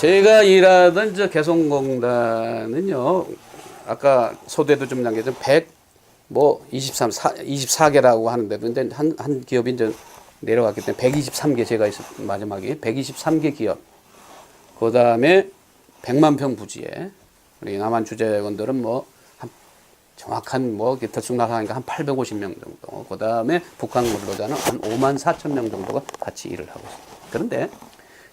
제가 일하던 저 개성공단은요, 아까 소대도 좀 남겨져 24개라고 하는데도 이제 한 기업이 이제 내려갔기 때문에 123개 제가 있었 마지막에 123개 기업. 그 다음에 100만 평 부지에 우리 남한 주재원들은 뭐 한 정확한 뭐 들쑥날쑥하니까 한 850명 정도. 그 다음에 북한 근로자는 한 5만 4천 명 정도가 같이 일을 하고 있습니다. 그런데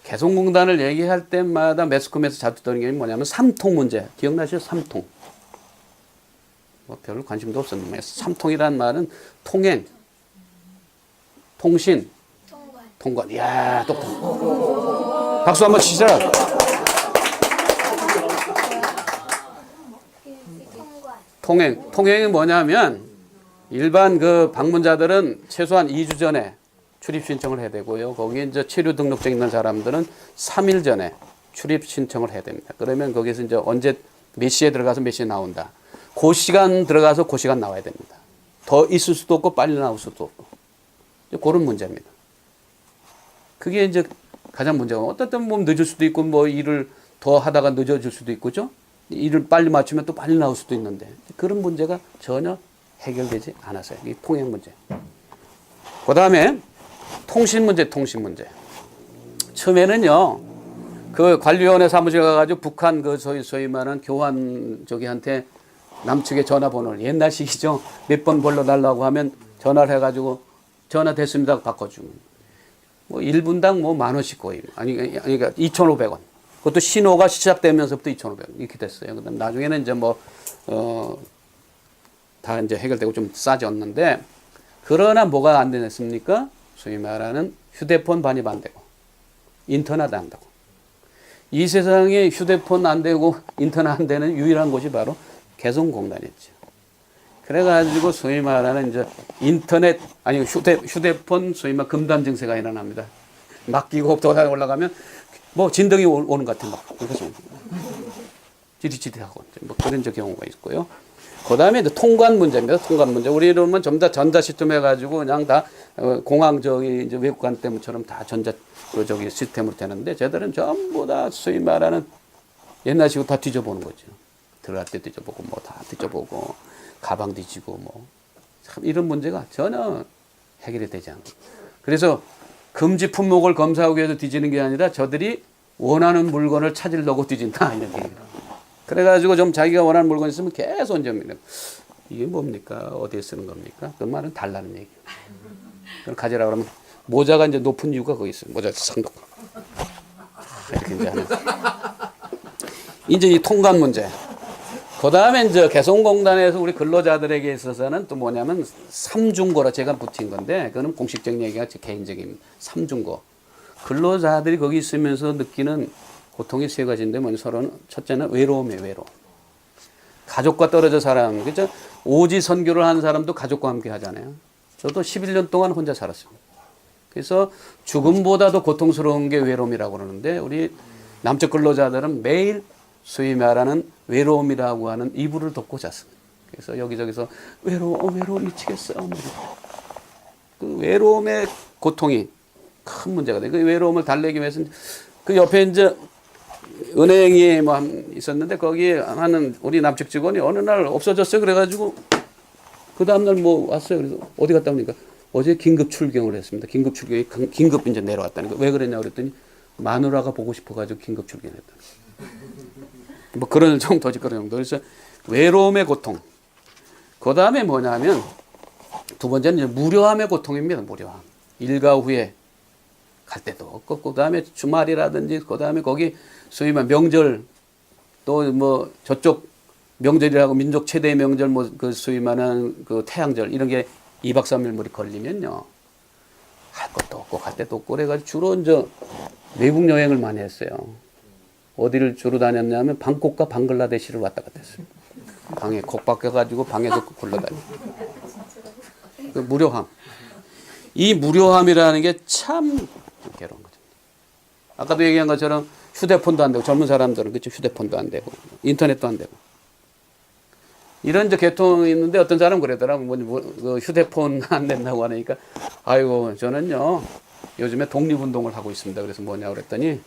개성공단을 얘기할 때마다 매스컴에서 자주 떠는 게 뭐냐면 삼통 문제. 기억나시죠? 삼통. 뭐 별로 관심도 없었는데 삼통이란 말은 통행, 통신, 통관. 이야, 똑똑. 박수 한번 치자. 통행이 뭐냐면 일반 그 방문자들은 최소한 2주 전에 출입 신청을 해야 되고요. 거기에 이제 체류 등록증 있는 사람들은 3일 전에 출입 신청을 해야 됩니다. 그러면 거기서 이제 언제 몇 시에 들어가서 몇 시에 나온다. 그 시간 들어가서 그 시간 나와야 됩니다. 더 있을 수도 없고 빨리 나올 수도 없고. 그런 문제입니다. 그게 이제 가장 문제가 어떤 때는 뭐 늦을 수도 있고 뭐 일을 더 하다가 늦어질 수도 있고죠. 일을 빨리 맞추면 또 빨리 나올 수도 있는데 그런 문제가 전혀 해결되지 않았어요. 이 통행 문제. 그 다음에 통신 문제. 처음에는요, 그 관리위원회 사무실 가가지고 북한 그 소위 말하는 교환 저기한테 남측의 전화번호를 옛날식이죠. 몇 번 불러달라고 하면 전화를 해가지고 전화 됐습니다. 바꿔주면. 뭐 1분당 뭐 10,000원씩 거의. 그러니까 2,500원. 그것도 신호가 시작되면서부터 2,500원. 이렇게 됐어요. 그 다음 나중에는 이제 다 이제 해결되고 좀 싸졌는데, 그러나 뭐가 안 되겠습니까? 소위 말하는 휴대폰 반입 안 되고, 인터넷 안 되고. 이 세상에 휴대폰 안 되고, 인터넷 안 되는 유일한 곳이 바로 개성공단이었죠. 그래가지고 소위 말하는 이제 인터넷, 아니 휴대폰 소위 말 금단 증세가 일어납니다. 맡기고 더 올라가면 뭐 진동이 오는 것 같은 막 그래서 지릿지릿하고 뭐 그런 경우가 있고요. 그 다음에 이제 통관 문제입니다. 통관 문제. 우리 이러면 전부 다 전자 시스템 해가지고 그냥 다 공항 저기 이제 외국 간 때문처럼 다 전자 그 저기 시스템으로 되는데 쟤들은 전부 다 소위 말하는 옛날식으로 다 뒤져보는 거죠. 들어갈 때 뒤져보고 뭐 다 뒤져보고 가방 뒤지고 뭐 참 이런 문제가 전혀 해결이 되지 않고 그래서 금지 품목을 검사하기 위해서 뒤지는 게 아니라 저들이 원하는 물건을 찾으려고 뒤진다 이런 얘기예요. 그래가지고 좀 자기가 원하는 물건 있으면 계속 얹어입니다. 이게 뭡니까? 어디에 쓰는 겁니까? 그 말은 달라는 얘기예요. 그럼 가져라 그러면 모자가 이제 높은 이유가 거기 있어요. 모자 상독. 이렇게 이제 하는. 이제 이 통관 문제. 그 다음에 이제 개성공단에서 우리 근로자들에게 있어서는 또 뭐냐면 삼중고라 제가 붙인 건데 그거는 공식적인 얘기가 제 개인적인 삼중고. 근로자들이 거기 있으면서 느끼는 고통이 세 가지인데 먼저 서로는 첫째는 외로움이에요. 외로움. 가족과 떨어져 사람. 그죠? 오지 선교를 하는 사람도 가족과 함께 하잖아요. 저도 11년 동안 혼자 살았습니다. 그래서 죽음보다도 고통스러운 게 외로움이라고 그러는데 우리 남쪽 근로자들은 매일 소위 말하는 외로움이라고 하는 이불을 덮고 잤습니다. 그래서 여기저기서 외로워 미치겠어. 그 외로움의 고통이 큰 문제가 돼요. 그 외로움을 달래기 위해서는 그 옆에 이제 은행이 뭐 있었는데 거기에 하는 우리 남측 직원이 어느 날 없어졌어요. 그래가지고 그 다음날 뭐 왔어요. 그래서 어디 갔다 오니까 어제 긴급 출경을 했습니다. 긴급 출경이 긴급 이제 내려왔다니까. 왜 그랬냐 그랬더니 마누라가 보고 싶어가지고 긴급 출경했다. 뭐 그런 정도 그런 정도. 그래서 외로움의 고통. 그 다음에 뭐냐면 두 번째는 이제 무료함의 고통입니다. 무료함. 일과 후에 갈 때도 없고 그 다음에 주말이라든지 그 다음에 거기 소위 말 명절 또 뭐 저쪽 명절이라고 민족 최대의 명절 뭐 그 소위 말하는 그 태양절 이런 게 2박 3일 물이 걸리면요 할 것도 없고 갈 데도 없고 그래가지고 주로 이제 외국 여행을 많이 했어요. 어디를 주로 다녔냐면 방콕과 방글라데시를 왔다 갔다 했어요. 방에 곡 박혀가지고 방에서 굴러다니고. 그 무료함. 이 무료함이라는 게 참 괴로운 거죠. 아까도 얘기한 것처럼 휴대폰도 안 되고 젊은 사람들은 그렇죠. 휴대폰도 안 되고 인터넷도 안 되고 이런 이제 계통이 있는데 어떤 사람은 그러더라고 그 휴대폰 안 된다고 하니까 아이고 저는요 요즘에 독립운동을 하고 있습니다. 그래서 뭐냐 그랬더니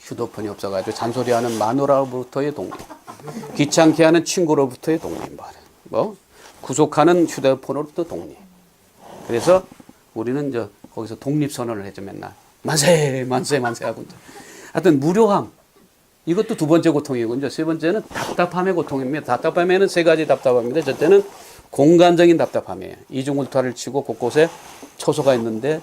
휴대폰이 없어가지고 잔소리하는 마누라로부터의 독립, 귀찮게 하는 친구로부터의 독립, 뭐 구속하는 휴대폰으로부터 독립. 그래서 우리는 거기서 독립 선언을 해줘 맨날 만세 만세 만세 하고 이제. 하여튼 무료함 이것도 두 번째 고통이고 이제 세 번째는 답답함의 고통입니다. 답답함에는 세 가지 답답함입니다. 첫째는 공간적인 답답함이에요. 이중울타를 치고 곳곳에 초소가 있는데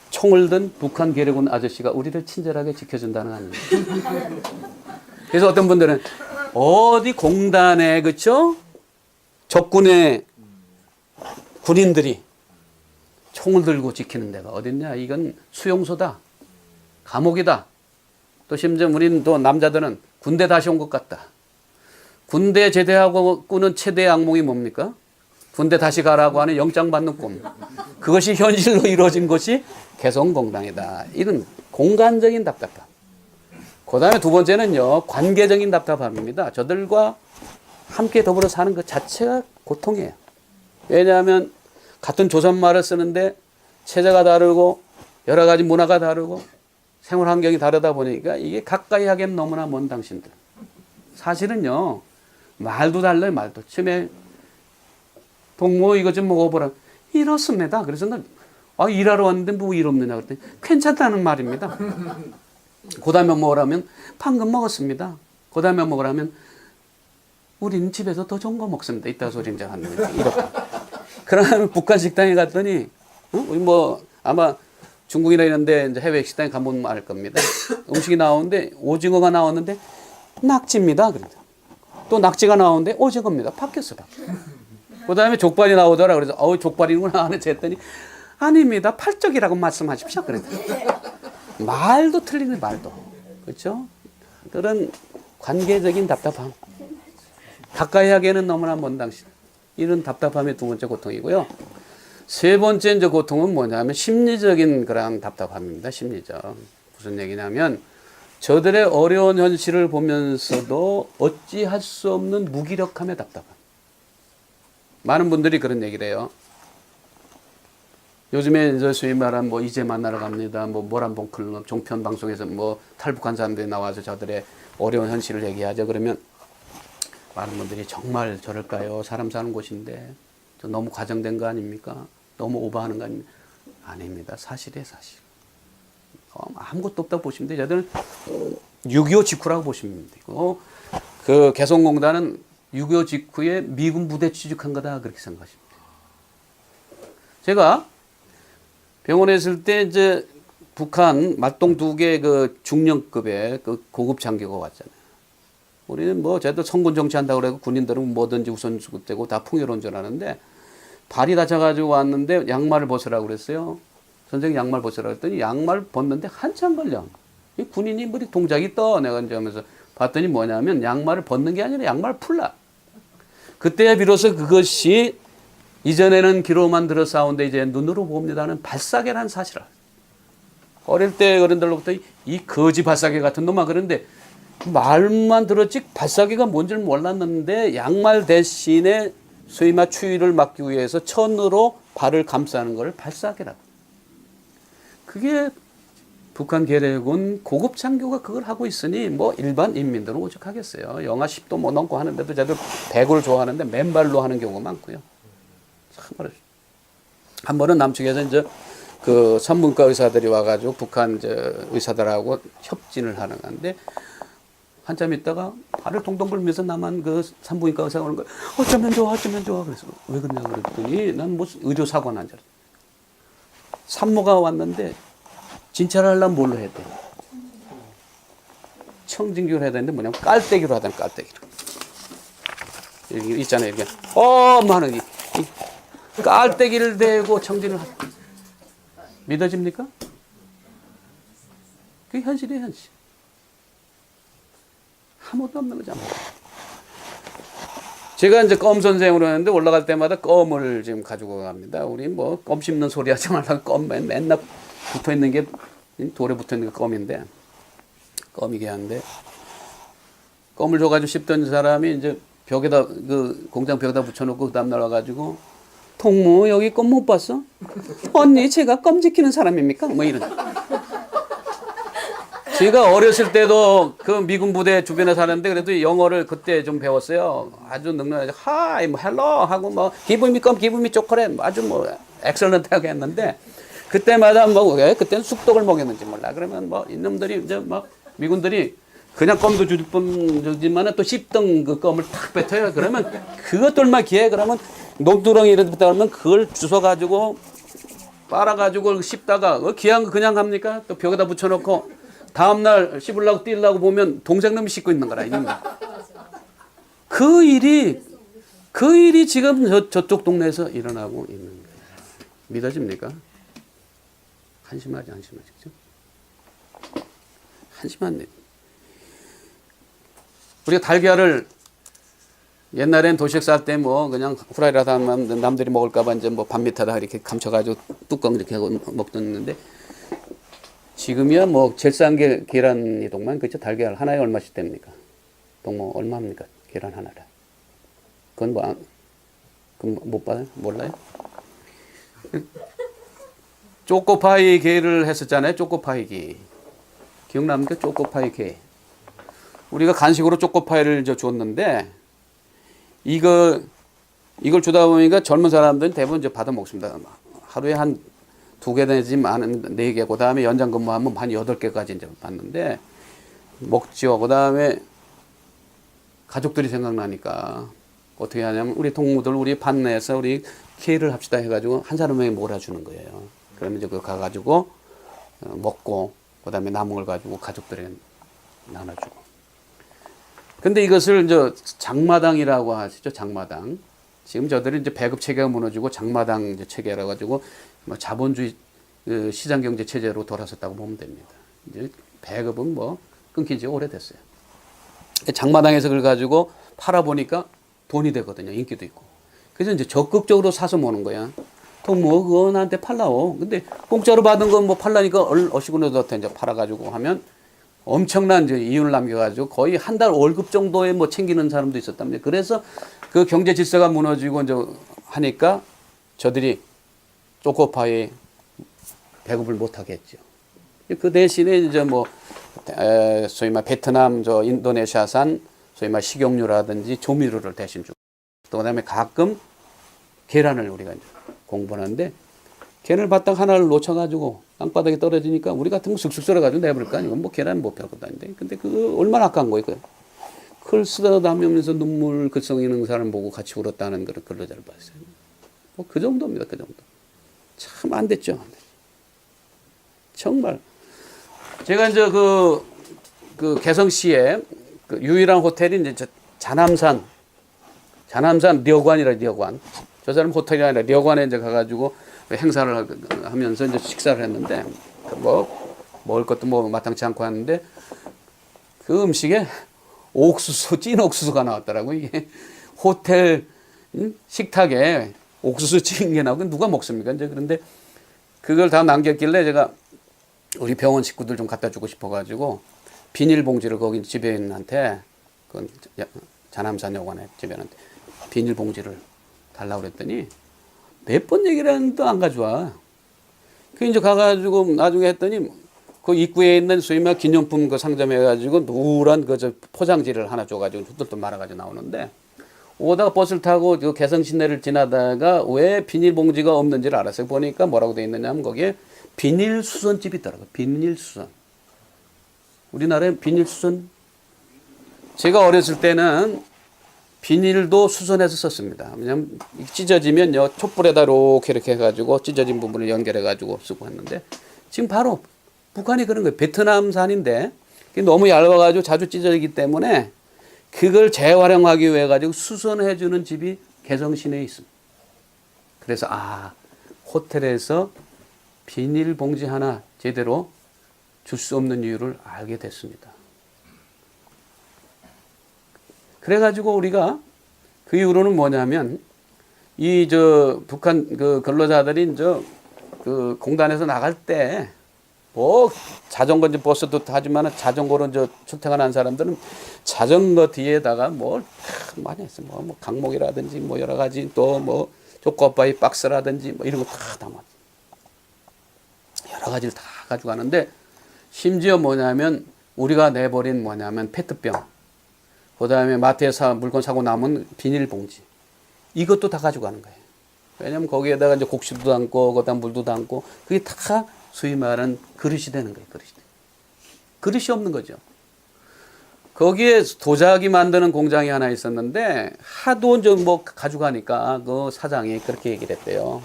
총을 든 북한 계례군 아저씨가 우리를 친절하게 지켜준다는 거 아닙니까? 그래서 어떤 분들은 어디 공단에 그쵸? 적군의 군인들이 총을 들고 지키는 데가 어딨냐? 이건 수용소다. 감옥이다. 또 심지어 우리는 또 남자들은 군대 다시 온 것 같다. 군대 제대하고 꾸는 최대의 악몽이 뭡니까? 군대 다시 가라고 하는 영장 받는 꿈. 그것이 현실로 이루어진 것이 개성공단이다. 이런 공간적인 답답함. 그 다음에 두 번째는요, 관계적인 답답함입니다. 저들과 함께 더불어 사는 것 자체가 고통이에요. 왜냐하면 같은 조선말을 쓰는데 체제가 다르고 여러 가지 문화가 다르고 생활 환경이 다르다 보니까 이게 가까이 하기엔 너무나 먼 당신들. 사실은요, 말도 달라요, 말도. 처음에 동무 이거 좀 먹어보라. 이렇습니다. 그래서 난 일하러 왔는데 뭐 일 없느냐 그랬더니 괜찮다는 말입니다. 그 다음에 뭐라면 방금 먹었습니다. 그 다음에 먹으라면 우리는 집에서 더 좋은 거 먹습니다. 이따 소리 이제 하는 거예요. 이렇게. 그러면 북한 식당에 갔더니 우리 뭐 아마 중국이나 이런데 이제 해외 식당에 가보면 알 겁니다. 음식이 나오는데 오징어가 나왔는데 낙지입니다. 그래서 또 낙지가 나오는데 오징어입니다. 바뀌었어. 그 다음에 족발이 나오더라. 그래서 족발이구나 하는 했더니 아닙니다. 팔적이라고 말씀하십시오. 그래서 말도 틀리네 말도. 그렇죠? 그런 관계적인 답답함. 가까이 하기에는 너무나 먼 당신. 이런 답답함의 두 번째 고통이고요. 세 번째 이제 고통은 뭐냐면 심리적인 그런 답답함입니다. 심리적. 무슨 얘기냐면 저들의 어려운 현실을 보면서도 어찌할 수 없는 무기력함의 답답함. 많은 분들이 그런 얘기를 해요. 요즘에 이제 소위 말한 뭐 이제 만나러 갑니다. 뭐 모란봉 클럽 종편 방송에서 뭐 탈북한 사람들이 나와서 저들의 어려운 현실을 얘기하죠. 그러면 많은 분들이 정말 저럴까요? 사람 사는 곳인데 저 너무 과장된 거 아닙니까? 너무 오버하는 거 아닙니까? 아닙니다. 사실이에요, 사실. 아무것도 없다고 보시면 돼요. 저들은 6.25 직후라고 보시면 되고 그 개성공단은 6.25 직후에 미군 부대 취직한 거다 그렇게 생각하시면 돼요. 제가 병원에 있을 때 이제 북한 말동 2개 그 중령급의 그 고급 장교가 왔잖아요. 우리는 뭐 쟤도 성군 정치한다고 그래고 군인들은 뭐든지 우선수되고 다 풍요로운 줄 아는데 발이 다쳐가지고 왔는데 양말을 벗으라고 그랬어요. 선생님 양말 벗으라고 했더니 양말 벗는데 한참 걸려. 이 군인이 머리 동작이 떠. 내가 이제 하면서 봤더니 뭐냐면 양말을 벗는 게 아니라 양말을 풀라. 그때야 비로소 그것이 이전에는 귀로만 들어 싸운데 이제 눈으로 봅니다는 발사계라는 사실을. 어릴 때 어른들로부터 이 거지 발사계 같은 놈아 그런데 말만 들었지 발사계가 뭔지를 몰랐는데 양말 대신에 소위 말 추위를 막기 위해서 천으로 발을 감싸는 걸 발사계라고. 그게 북한 계례군 고급 장교가 그걸 하고 있으니 뭐 일반 인민들은 오죽하겠어요. 영하 10도 못 넘고 하는데도 쟤들 배구를 좋아하는데 맨발로 하는 경우가 많고요. 참 한 번은 남측에서 이제 그 산부인과 의사들이 와가지고 북한 의사들하고 협진을 하는 건데 한참 있다가 발을 동동 굴면서 나만 그 산부인과 의사가 오는 거야. 어쩌면 좋아, 어쩌면 좋아. 그래서 왜 그러냐고 그랬더니 난 무슨 의료사고 난 줄 알았어. 산모가 왔는데 진찰을 하려면 뭘로 해야 돼? 청진기로 해야 되는데 뭐냐면 깔때기로 하다는 깔때기로. 여기 있잖아요. 이렇게 하는 이 깔때기를 대고 청진을 하다. 믿어집니까? 그게 현실이에요, 현실. 아무것도 없는 거죠. 제가 이제 껌 선생으로 했는데 올라갈 때마다 껌을 지금 가지고 갑니다. 우리 뭐 껌 씹는 소리 하지 말라고 껌 맨날 붙어 있는 게 돌에 붙어 있는 게 껌인데 껌이게 하는데 껌을 줘가지고 씹던 사람이 이제 벽에다 그 공장 벽에다 붙여놓고 그 다음날 와가지고 통무 여기 껌 못 봤어? 언니 제가 껌 지키는 사람입니까? 뭐 이런. 제가 어렸을 때도 그 미군 부대 주변에 사는데 그래도 영어를 그때 좀 배웠어요. 아주 능력하죠. 하이, 뭐 헬로 하고 뭐 기분이 껌, 기분이 초콜릿 아주 뭐 엑셀런트하게 했는데 그때마다 뭐 왜 그때는 쑥떡을 먹였는지 몰라. 그러면 뭐 이놈들이 이제 막 미군들이 그냥 껌도 줄 뿐이지만 또 씹던 그 껌을 탁 뱉어요. 그러면 그것들만 기회 그러면 녹두렁이 이렇게 뱉다 그러면 그걸 주워 가지고 빨아가지고 씹다가 귀한 거 그냥 합니까? 또 벽에다 붙여놓고 다음날 씹으려고 뛸려고 보면 동생놈이 씹고 있는 거라. 그 일이 지금 저쪽 동네에서 일어나고 있는 거예요. 믿어집니까? 한심하지. 한심한 일. 우리가 달걀을 옛날엔 도시락 쌀 때 뭐 그냥 후라이라도 하면 남들이 먹을까봐 이제 뭐 밥 밑에다 이렇게 감춰가지고 뚜껑 이렇게 하고 먹던데 지금이야 뭐 제일 싼 게 계란이동만 그렇죠. 달걀 하나에 얼마씩 됩니까? 동뭐 얼마입니까? 계란 하나를. 그건 뭐 못 받아요? 몰라요? 초코파이 게를 했었잖아요. 초코파이기. 기억납니까? 초코파이 게. 우리가 간식으로 초코파이를 줬는데 이걸 주다 보니까 젊은 사람들은 대부분 이제 받아 먹습니다. 하루에 한 2개 내지 많은 4개, 그 다음에 연장 근무하면 한 8개까지 이제 받는데 먹죠. 그 다음에 가족들이 생각나니까 어떻게 하냐면 우리 동무들 우리 반 내에서 우리 케이를 합시다 해가지고 한 사람에게 몰아주는 거예요. 그러면 이제 그거 가가지고 먹고 그 다음에 남은 걸 가지고 가족들에게 나눠주고. 근데 이것을 이제 장마당이라고 하시죠. 장마당. 지금 저들이 이제 배급 체계가 무너지고 장마당 이제 체계라 가지고 뭐 자본주의 시장 경제 체제로 돌아섰다고 보면 됩니다. 이제 배급은 뭐 끊긴 지 오래됐어요. 장마당에서 그걸 가지고 팔아 보니까 돈이 되거든요. 인기도 있고. 그래서 이제 적극적으로 사서 모는 거야. 돈 뭐 그거 나한테 팔라오. 근데 공짜로 받은 건 뭐 팔라니까 어시구나도 이제 팔아 가지고 하면 엄청난 이제 이윤을 남겨가지고 거의 한 달 월급 정도에 뭐 챙기는 사람도 있었답니다. 그래서 그 경제 질서가 무너지고 이제 하니까 저들이 초코파이 배급을 못하게 했죠. 그 대신에 이제 뭐 소위 말 베트남, 인도네시아산 소위 말 식용유라든지 조미료를 대신 주고 또 그다음에 가끔 계란을 우리가 이제 공부하는데 계란을 받다가 하나를 놓쳐가지고 땅바닥에 떨어지니까 우리 같은 거 슥슥 썰어가지고 내버릴까? 이건 뭐 계란 못 펴고 다니는데. 근데 그거 얼마나 아까운 거예요. 그걸 쓰다듬으면서 눈물 글썽이는 사람 보고 같이 울었다는 그런 글로 잘 봤어요. 뭐 그 정도입니다. 그 정도. 참 안 됐죠. 정말. 제가 이제 그 개성시에 그 유일한 호텔이 이제 자남산 려관이라 려관. 저 사람 호텔이 아니라 려관에 이제 가가지고 행사를 하면서 이제 식사를 했는데 뭐 먹을 것도 뭐 마땅치 않고 하는데 그 음식에 찐 옥수수가 나왔더라고. 이게 호텔 식탁에 옥수수 찐 게 나오고 누가 먹습니까? 이제 그런데 그걸 다 남겼길래 제가 우리 병원 식구들 좀 갖다 주고 싶어가지고 비닐봉지를 거기 지배인한테 그 자남산 여관에 지배인한테 비닐봉지를 달라고 그랬더니 몇 번 얘기를 했는데 안 가져와. 그 이제 가가지고 나중에 했더니 그 입구에 있는 소위 말 기념품 그 상점해가지고 누런 그 저 포장지를 하나 줘가지고 또 말아가지고 나오는데 오다가 버스를 타고 그 개성 시내를 지나다가 왜 비닐봉지가 없는지를 알았어요. 보니까 뭐라고 돼 있느냐면 거기에 비닐수선집이 있더라고요. 비닐수선. 우리나라에 비닐수선. 제가 어렸을 때는 비닐도 수선해서 썼습니다. 왜냐면 찢어지면요 촛불에다 이렇게 해가지고 찢어진 부분을 연결해가지고 쓰고 했는데 지금 바로 북한이 그런 거예요. 베트남산인데 너무 얇아가지고 자주 찢어지기 때문에 그걸 재활용하기 위해 가지고 수선해주는 집이 개성 시내에 있습니다. 그래서 호텔에서 비닐봉지 하나 제대로 줄 수 없는 이유를 알게 됐습니다. 그래가지고 우리가 그 이후로는 뭐냐면 북한 그 근로자들이 그 공단에서 나갈 때 뭐 자전거 이제 버스도 타지만 자전거로 출퇴근하는 사람들은 자전거 뒤에다가 뭘 많이 했어. 뭐 강목이라든지 뭐 여러 가지 또 뭐 초코파이 박스라든지 뭐 이런 거 다 담아. 여러 가지를 다 가져가는데 심지어 뭐냐면 우리가 내버린 뭐냐면 페트병, 그다음에 마트에서 물건 사고 남은 비닐봉지, 이것도 다 가져가는 거예요. 왜냐면 거기에다가 이제 곡식도 담고 그다음 물도 담고 그게 다 소위 말하는 그릇이 되는 거예요. 그릇이 없는 거죠. 거기에 도자기 만드는 공장이 하나 있었는데 하도 좀 뭐 가져가니까 그 사장이 그렇게 얘기를 했대요.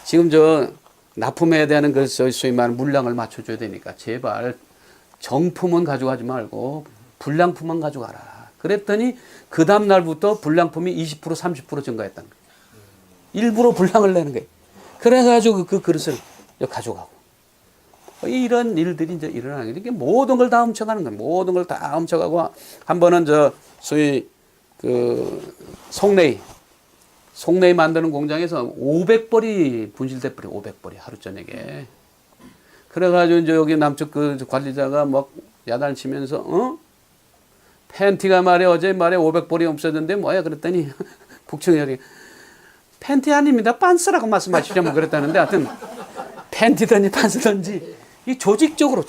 지금 저 납품해야 되는 그 소위 말하는 물량을 맞춰줘야 되니까 제발 정품은 가져가지 말고 불량품만 가져가라. 그랬더니 그 다음 날부터 불량품이 20% 30% 증가했다는 거예요. 일부러 불량을 내는 거예요. 그래가지고 그 그릇을 가져가고. 이런 일들이 이제 일어나는 게 모든 걸 다 훔쳐가는 거예요. 모든 걸 다 훔쳐가고 한 번은 저 소위 그 송레이 만드는 공장에서 500벌이 분실돼 버려. 500벌이 하루 저녁에. 그래가지고 이제 여기 남쪽 그 관리자가 막 야단 치면서 팬티가 말이야 어제 말에 500벌이 없어졌는데 뭐야 그랬더니 북청열이 팬티 아닙니다. 빤스라고 말씀하시죠. 뭐 그랬다는데 하여튼 팬티든지 빤스든지 이 조직적으로.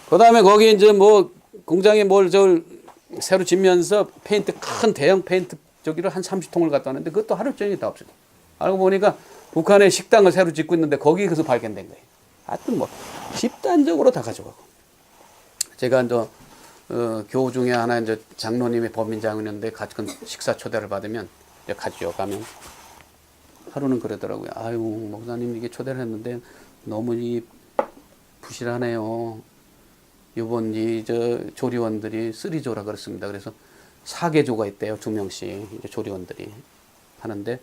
그다음에 거기 이제 뭐 공장에 뭘 저 새로 짓면서 페인트 큰 대형 페인트 저기를 한 30통을 갖다 놨는데 그것도 하루 종일 다 없어져. 알고 보니까 북한에 식당을 새로 짓고 있는데 거기에서 발견된 거예요. 하여튼 뭐 집단적으로 다 가져가고. 제가 이제 교우 중에 하나 이제 장로님이 법인장이었는데 가끔 식사 초대를 받으면 이제 가죠. 가면 하루는 그러더라고요. 아유 목사님 이게 초대를 했는데 너무 이 부실하네요. 이번 이 저 조리원들이 3조라 그렇습니다. 그래서 4개조가 있대요. 2명씩 이제 조리원들이 하는데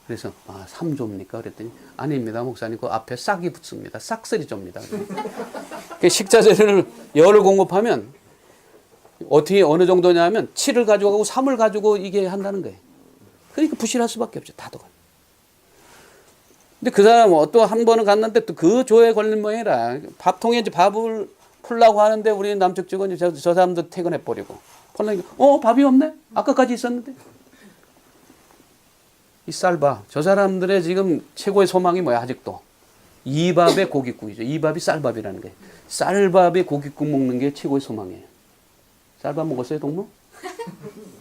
그래서 3조입니까? 그랬더니 아닙니다. 목사님 그 앞에 싹이 붙습니다. 싹3조입니다. 그 식자재를 열을 공급하면 어떻게 어느 정도냐면 7을 가지고 3을 가지고 이게 한다는 거예요. 그러니까 부실할 수밖에 없죠. 다도가. 근데 그 사람 또 한 번은 갔는데 또 그 조에 걸린 모양이라 밥통에 이제 밥을 풀라고 하는데 우리 남쪽 직원이 저 사람도 퇴근해 버리고 밥이 없네? 아까까지 있었는데. 이 쌀밥. 저 사람들의 지금 최고의 소망이 뭐야 아직도. 이 밥에 고깃국이죠. 이 밥이 쌀밥이라는 거예요. 쌀밥에 고깃국 먹는 게 최고의 소망이에요. 쌀밥 먹었어요 동무?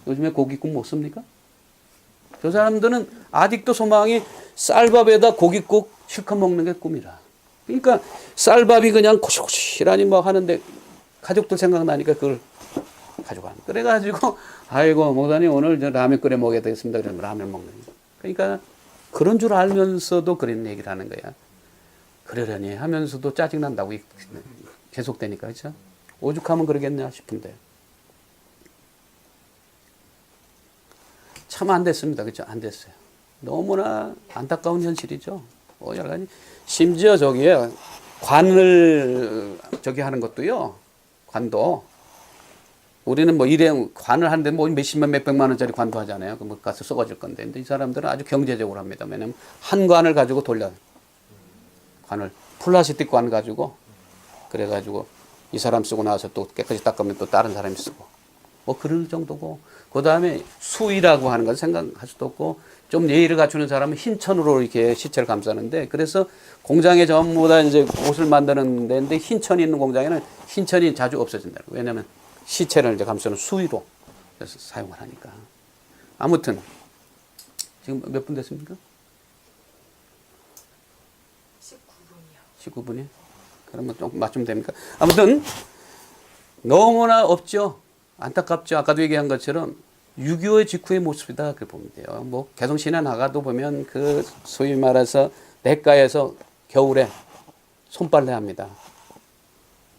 요즘에 고깃국 먹습니까? 저 사람들은 아직도 소망이 쌀밥에다 고깃국 실컷 먹는 게 꿈이라. 그러니까 쌀밥이 그냥 고시고시라니 뭐 하는데 가족들 생각나니까 그걸 가져가는. 그래가지고 아이고 목사님 오늘 저 라면 끓여 먹어야 되겠습니다. 그러면 라면 먹는 거예요. 그러니까 그런 줄 알면서도 그런 얘기를 하는 거야. 그러려니 하면서도 짜증난다고 계속되니까 그렇죠? 오죽하면 그러겠냐 싶은데 참 안 됐습니다. 그렇죠? 안 됐어요. 너무나 안타까운 현실이죠. 여러 가지. 심지어 저기에 관을 저기 하는 것도요. 관도 우리는 뭐 일회 관을 하는데 뭐 몇십만 몇백만 원짜리 관도 하잖아요. 그 뭐 가서 썩어질 건데. 근데 이 사람들은 아주 경제적으로 합니다. 왜냐면 한 관을 가지고 돌려. 관을 플라스틱 관 가지고 그래가지고 이 사람 쓰고 나서 또 깨끗이 닦으면 또 다른 사람이 쓰고 뭐 그럴 정도고. 그 다음에 수의라고 하는 건 생각할 수도 없고 좀 예의를 갖추는 사람은 흰 천으로 이렇게 시체를 감싸는데 그래서 공장에 전부 다 이제 옷을 만드는 데인데 흰 천이 있는 공장에는 흰 천이 자주 없어진다. 왜냐하면 시체를 이제 감싸는 수의로 그래서 사용을 하니까. 아무튼 지금 몇 분 됐습니까? 19분이요. 19분이? 그러면 좀 맞추면 됩니까? 아무튼 너무나 없죠. 안타깝죠. 아까도 얘기한 것처럼 6.25의 직후의 모습이다. 그렇게 보면 돼요. 뭐 개성시내 나가도 보면 그 소위 말해서 냇가에서 겨울에 손빨래 합니다.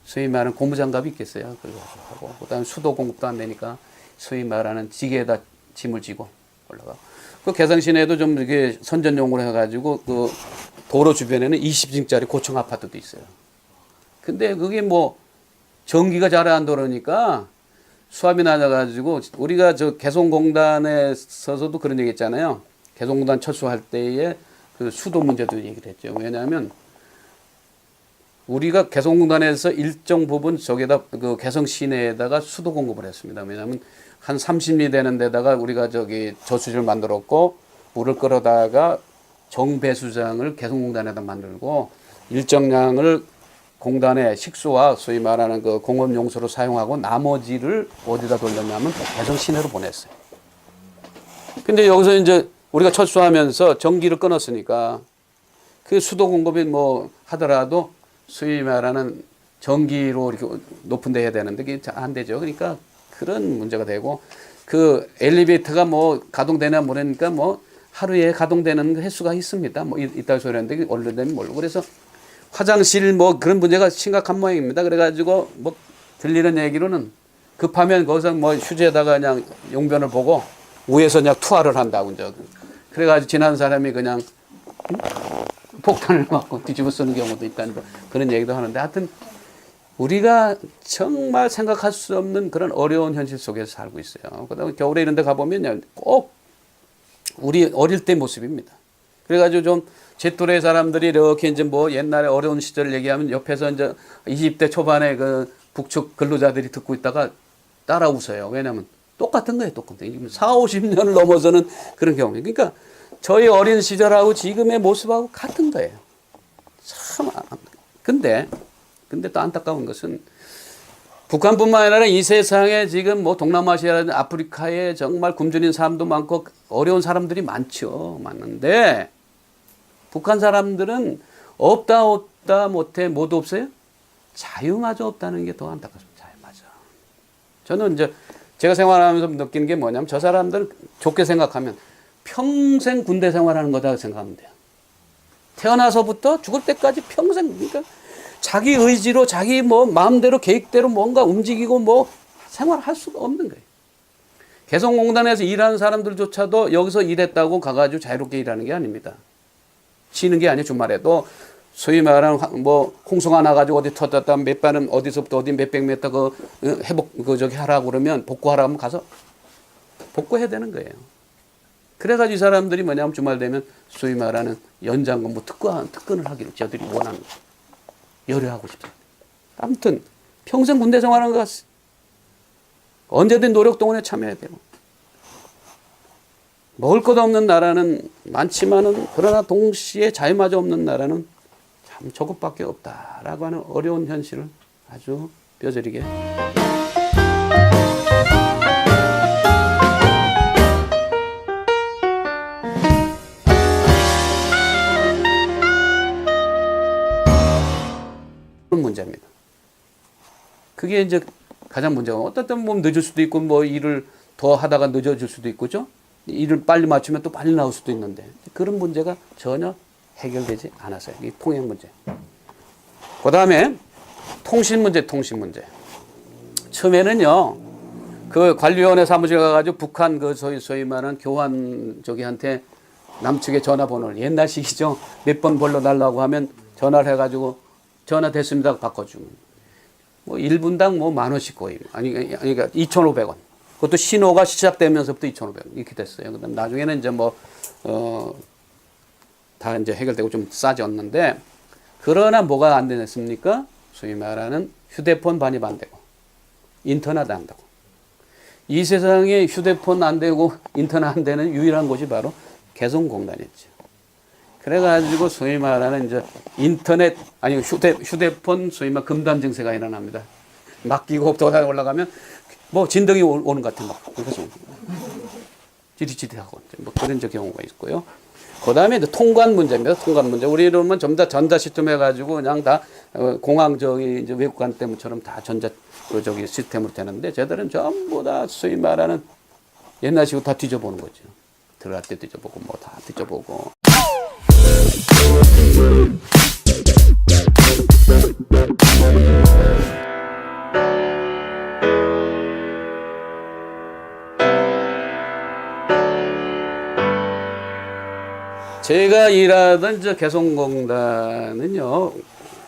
소위 말하는 고무장갑이 있겠어요. 그거 하고 그다음에 수도 공급도 안 되니까 소위 말하는 지게에다 짐을 지고 올라가. 그 개성시내에도 좀 이렇게 선전용으로 해가지고 그 도로 주변에는 20층짜리 고층 아파트도 있어요. 근데 그게 뭐 전기가 잘 안 돌아오니까 수압이 낮아가지고 우리가 저 개성공단에 서도 그런 얘기 했잖아요. 개성공단 철수할 때에 그 수도 문제도 얘기를 했죠. 왜냐하면 우리가 개성공단에서 일정 부분 저기다 그 개성 시내에다가 수도 공급을 했습니다. 왜냐하면 한 30리 되는 데다가 우리가 저기 저수지를 만들었고 물을 끌어다가 정배수장을 개성공단에다 만들고 일정량을 공단의 식수와 소위 말하는 그 공업 용수로 사용하고 나머지를 어디다 돌렸냐면 개성 시내로 보냈어요. 근데 여기서 이제 우리가 철수하면서 전기를 끊었으니까 그 수도 공급이 뭐 하더라도 소위 말하는 전기로 이렇게 높은 데 해야 되는데 그게 안 되죠. 그러니까 그런 문제가 되고 그 엘리베이터가 뭐 가동되냐 모르니까 뭐 하루에 가동되는 횟수가 있습니다. 뭐 이따 소리였는데 언론되면 모르고 그래서 화장실 뭐 그런 문제가 심각한 모양입니다. 그래가지고 뭐 들리는 얘기로는 급하면 거기서 뭐 휴지에다가 그냥 용변을 보고 위에서 그냥 투하를 한다고 이제 그래가지고 지난 사람이 그냥 폭탄을 맞고 뒤집어 쓰는 경우도 있다는 그런 얘기도 하는데 하여튼 우리가 정말 생각할 수 없는 그런 어려운 현실 속에서 살고 있어요. 그다음에 겨울에 이런 데 가보면 꼭 우리 어릴 때 모습입니다. 그래가지고 좀 제 또래 사람들이 이렇게 이제 뭐 옛날에 어려운 시절을 얘기하면 옆에서 이제 20대 초반에 그 북측 근로자들이 듣고 있다가 따라 웃어요. 왜냐면 똑같은 거예요. 똑같은. 40, 50년을 넘어서는 그런 경우. 그러니까 저희 어린 시절하고 지금의 모습하고 같은 거예요. 참. 근데 또 안타까운 것은 북한뿐만 아니라 이 세상에 지금 뭐 동남아시아라든 아프리카에 정말 굶주린 사람도 많고 어려운 사람들이 많죠. 많은데 북한 사람들은 없다 못해 모두 없어요? 자유마저 없다는 게 더 안타깝습니다. 자유마저. 저는 이제 제가 생활하면서 느끼는 게 뭐냐면 저 사람들 좋게 생각하면 평생 군대 생활하는 거다 생각하면 돼요. 태어나서부터 죽을 때까지 평생 그러니까 자기 의지로 자기 뭐 마음대로 계획대로 뭔가 움직이고 뭐 생활할 수가 없는 거예요. 개성공단에서 일하는 사람들조차도 여기서 일했다고 가가지고 자유롭게 일하는 게 아닙니다. 쉬는 게 아니에요. 주말에도 소위 말하는 뭐 홍수가 나가지고 어디 터졌다 몇 발은 어디서부터 어디 몇백 미터 그 회복 그 저기 하라고 그러면 복구하라고 하면 가서 복구해야 되는 거예요. 그래가지고 이 사람들이 뭐냐면 주말 되면 소위 말하는 연장근 뭐 특근을 하기를 저들이 원하는 거예요. 열애하고 싶다. 아무튼 평생 군대 생활하는 것 같아요. 언제든 노력동원에 참여해야 되고. 먹을 것 없는 나라는 많지만은 그러나 동시에 자유마저 없는 나라는 참 저것밖에 없다라고 하는 어려운 현실을 아주 뼈저리게 문제입니다. 그게 이제 가장 문제가 어떤 때는 뭐 늦을 수도 있고 뭐 일을 더 하다가 늦어질 수도 있고죠. 일을 빨리 맞추면 또 빨리 나올 수도 있는데 그런 문제가 전혀 해결되지 않았어요. 이 통행 문제. 그 다음에 통신 문제. 처음에는요, 그 관리위원회 사무실 가가지고 북한 그 소위 말하는 교환 저기한테 남측의 전화번호를 옛날식이죠. 몇 번 불러달라고 하면 전화를 해가지고 전화 됐습니다. 바꿔주면. 뭐 1분당 뭐 10,000원씩 거의. 그러니까 2,500원. 그것도 신호가 시작되면서부터 2,500원. 이렇게 됐어요. 그 다음 나중에는 이제 다 이제 해결되고 좀 싸졌는데, 그러나 뭐가 안 됐습니까? 소위 말하는 휴대폰 반입 안 되고, 인터넷 안 되고. 이 세상에 휴대폰 안 되고, 인터넷 안 되는 유일한 곳이 바로 개성공단이었죠. 그래가지고 소위 말하는 이제 인터넷, 아니 휴대폰 소위 말 금단 증세가 일어납니다. 맡기고 도다 올라가면 뭐 진동이 오는 것 같은 거. 그래서 지릿지릿하고 뭐 그런 경우가 있고요. 그 다음에 이제 통관 문제입니다. 통관 문제. 우리는 전부 다 전자 시스템 해가지고 그냥 다 공항 저기 이제 외국관 때문처럼 다 전자 그 저기 시스템으로 되는데 쟤들은 전부 다 소위 말하는 옛날식으로 다 뒤져보는 거죠. 들어갈 때 뒤져보고 뭐 다 뒤져보고. 제가 일하던 저 개성공단은요,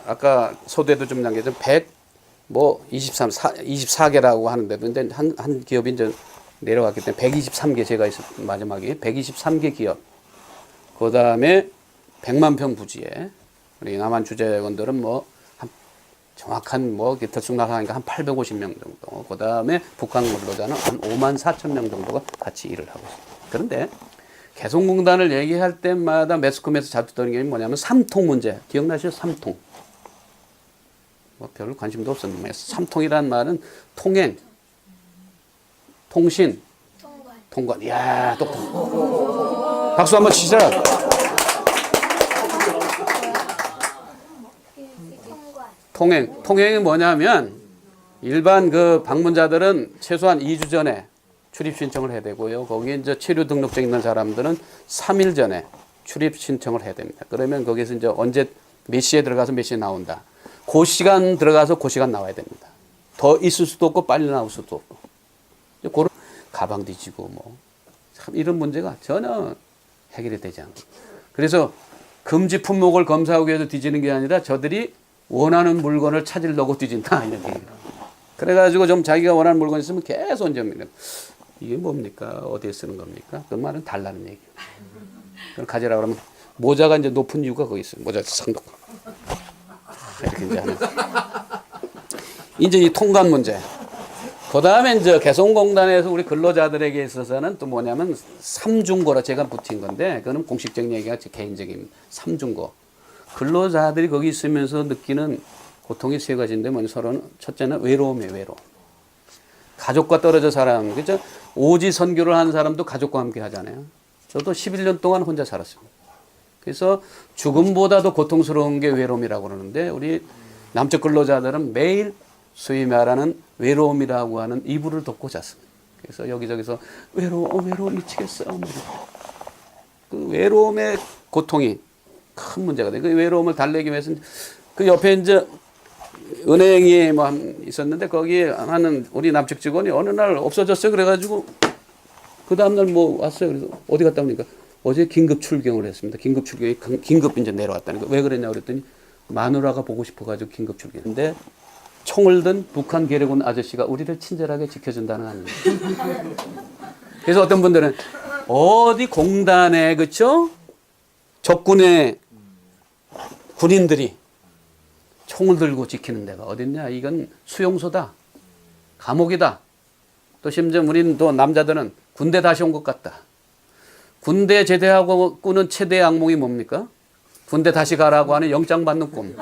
아까 소대도 좀 남겨져 24개라고 하는데도 이제 한 기업이 이제 내려갔기 때문에 123개 제가 있었 마지막에 123개 기업. 그 다음에 100만 평 부지에 우리 남한 주재원들은 뭐 정확한 뭐 들쑥 나가니까 한 850명 정도. 그 다음에 북한 근로자는 한 54,000명 정도가 같이 일을 하고 있습니다. 그런데 개성공단을 얘기할 때마다 매스컴에서 자주 떠는 게 뭐냐면 3통 문제. 기억나시죠? 3통. 뭐 별로 관심도 없었는데 삼통이란 말은 통행, 통신, 통관. 이야, 똑똑. 박수 한번 치자. 통행이 뭐냐면 일반 그 방문자들은 최소한 2주 전에 출입 신청을 해야 되고요. 거기에 이제 체류 등록증 있는 사람들은 3일 전에 출입 신청을 해야 됩니다. 그러면 거기서 이제 언제 몇 시에 들어가서 몇 시에 나온다. 그 시간 들어가서 그 시간 나와야 됩니다. 더 있을 수도 없고 빨리 나올 수도 없고. 그런 가방 뒤지고 뭐 참 이런 문제가 전혀 해결이 되지 않고. 그래서 금지 품목을 검사하기 위해서 뒤지는 게 아니라 저들이 원하는 물건을 찾으려고 뒤진다 이런 얘기예요. 그래가지고 좀 자기가 원하는 물건 있으면 계속 이제 이게 뭡니까? 어디에 쓰는 겁니까? 그 말은 달라는 얘기예요. 그걸 가지라 그러면 모자가 이제 높은 이유가 거기 있어요. 모자 상독. 이렇게 이제 하는. 이제 이 통관 문제. 그 다음에 이제 개성공단에서 우리 근로자들에게 있어서는 또 뭐냐면 삼중고라 제가 붙인 건데 그거는 공식적인 얘기가 제 개인적인 삼중고. 근로자들이 거기 있으면서 느끼는 고통이 세 가지인데 먼저 서로는 첫째는 외로움이에요. 외로움. 가족과 떨어져 살아가는 그죠? 오지 선교를 하는 사람도 가족과 함께 하잖아요. 저도 11년 동안 혼자 살았습니다. 그래서 죽음보다도 고통스러운 게 외로움이라고 그러는데 우리 남쪽 근로자들은 매일 소위 말하는 외로움이라고 하는 이불을 덮고 잤습니다. 그래서 여기저기서 외로워 미치겠어. 그 외로움의 고통이 큰 문제가 돼요. 그 외로움을 달래기 위해서 그 옆에 이제 은행이 뭐 있었는데 거기에 하는 우리 남측 직원이 어느 날 없어졌어요. 그래가지고 그 다음날 뭐 왔어요. 그래서 어디 갔다 오니까 어제 긴급 출경을 했습니다. 긴급 출경이 긴급 이제 내려왔다는 거. 왜 그랬냐 그랬더니 마누라가 보고 싶어가지고 긴급 출경인데 총을 든 북한 계례군 아저씨가 우리를 친절하게 지켜준다는 거 아닙니까? 그래서 어떤 분들은 어디 공단에 그쵸? 적군의 군인들이 총을 들고 지키는 데가 어딨냐? 이건 수용소다. 감옥이다. 또 심지어 우리는 또 남자들은 군대 다시 온 것 같다. 군대 제대하고는 최대의 악몽이 뭡니까? 군대 다시 가라고 하는 영장 받는 꿈.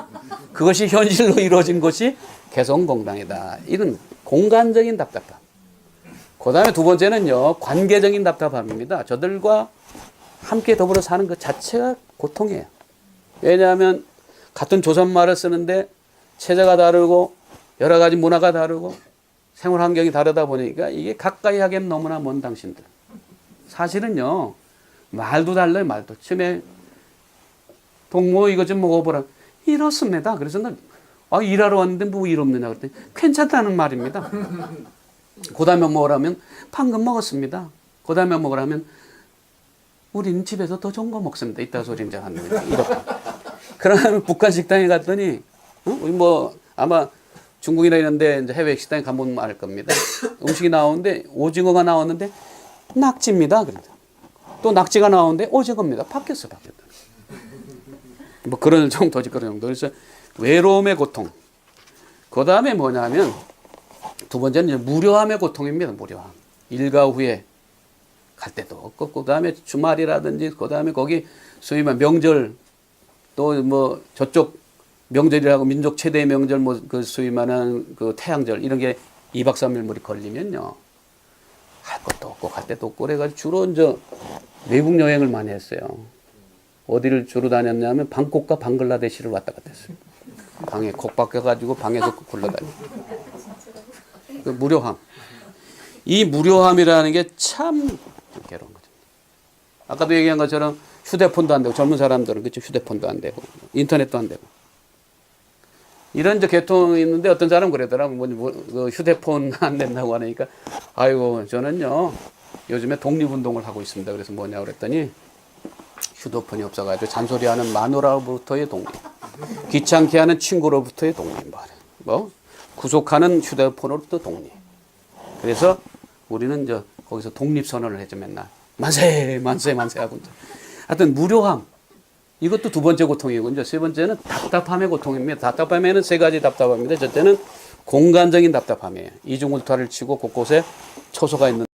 그것이 현실로 이루어진 것이 개성공단이다. 이건 공간적인 답답함. 그 다음에 두 번째는요. 관계적인 답답함입니다. 저들과 함께 더불어 사는 것 자체가 고통이에요. 왜냐하면 같은 조선말을 쓰는데 체제가 다르고 여러 가지 문화가 다르고 생활 환경이 다르다 보니까 이게 가까이 하기엔 너무나 먼 당신들. 사실은요. 말도 달라요. 말도. 처음에 동무 이거 좀 먹어보라. 이렇습니다. 그래서 난 일하러 왔는데 뭐 일 없느냐 그랬더니 괜찮다는 말입니다. 그 다음에 뭐라면 방금 먹었습니다. 그 다음에 먹으라면 우리는 집에서 더 좋은 거 먹습니다. 이따 소리 이제 하는 거예요. 이렇게. 그러면 북한 식당에 갔더니 뭐 아마 중국이나 이런 데 이제 해외 식당에 가보면 알 겁니다. 음식이 나오는데 오징어가 나왔는데 낙지입니다. 그런데 또 낙지가 나오는데 오징어입니다. 바뀌었어. 뭐 그런 정도, 그런 정도. 그래서 외로움의 고통. 그 다음에 뭐냐면 두 번째는 이제 무료함의 고통입니다. 무료함. 일과 후에 갈 데도 없고, 그 다음에 주말이라든지, 그 다음에 거기 소위 말 명절, 또 뭐 저쪽 명절이라고 민족 최대의 명절, 뭐 그 소위 말하는 그 태양절, 이런 게 2박 3일 물이 걸리면요. 갈 것도 없고, 갈 데도 없고, 그래가지고 주로 이제 외국 여행을 많이 했어요. 어디를 주로 다녔냐면 방콕과 방글라데시를 왔다 갔다 했어요. 방에 콕 박혀가지고 방에서 굴러다니고. 그 무료함. 이 무료함이라는 게 참 괴로운 거죠. 아까도 얘기한 것처럼 휴대폰도 안 되고, 젊은 사람들은 그렇죠. 휴대폰도 안 되고, 인터넷도 안 되고. 이런 이제 계통이 있는데 어떤 사람은 그러더라고. 그 휴대폰 안 된다고 하니까, 아이고, 저는요, 요즘에 독립운동을 하고 있습니다. 그래서 뭐냐 그랬더니, 휴대폰이 없어가지고 잔소리하는 마누라로부터의 독립, 귀찮게 하는 친구로부터의 독립, 뭐 구속하는 휴대폰으로부터 독립. 그래서 우리는 이제 거기서 독립선언을 해줘 맨날 만세 만세 만세 하고 이제. 하여튼 무료함, 이것도 두 번째 고통이고 이제 세 번째는 답답함의 고통입니다. 답답함에는 세 가지 답답함입니다. 첫째는 공간적인 답답함이에요. 이중울타를 치고 곳곳에 초소가 있는